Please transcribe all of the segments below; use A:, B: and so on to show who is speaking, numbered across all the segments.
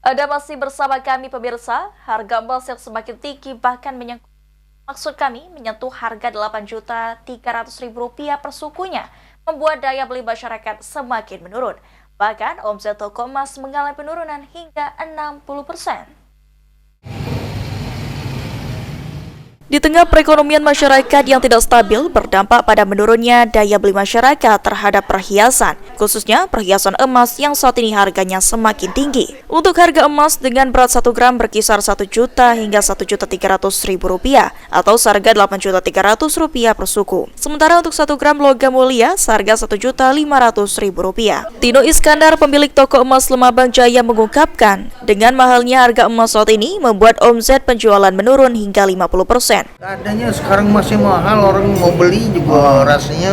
A: Anda masih bersama kami pemirsa, harga emas yang semakin tinggi bahkan menyentuh harga Rp8.300.000 per sukunya, membuat daya beli masyarakat semakin menurun. Bahkan omset toko emas mengalami penurunan hingga 60%. Di tengah perekonomian masyarakat yang tidak stabil berdampak pada menurunnya daya beli masyarakat terhadap perhiasan, khususnya perhiasan emas yang saat ini harganya semakin tinggi. Untuk harga emas dengan berat 1 gram berkisar 1 juta hingga Rp1.300.000 atau seharga Rp8.300.000 per suku. Sementara untuk 1 gram logam mulia seharga Rp1.500.000. Tino Iskandar, pemilik toko emas Lemabang Jaya mengungkapkan, dengan mahalnya harga emas saat ini membuat omset penjualan menurun hingga 50%.
B: Keadaannya sekarang masih mahal, orang mau beli juga rasanya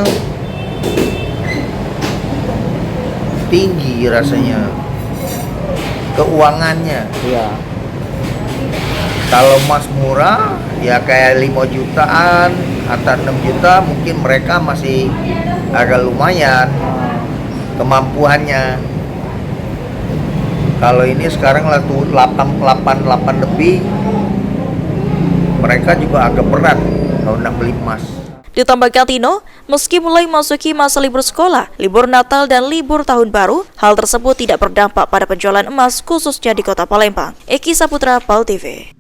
B: tinggi, rasanya keuangannya.
C: Iya.
B: Kalau emas murah ya kayak 5 jutaan atau 6 juta mungkin mereka masih agak lumayan kemampuannya. Kalau ini sekarang lah tuh 88 lebih, mereka juga agak berat kalau nak beli emas.
A: Ditambahkan Tino, meski mulai memasuki masa libur sekolah, libur Natal dan libur Tahun Baru, hal tersebut tidak berdampak pada penjualan emas khususnya di Kota Palembang. Eki Saputra, PAL TV.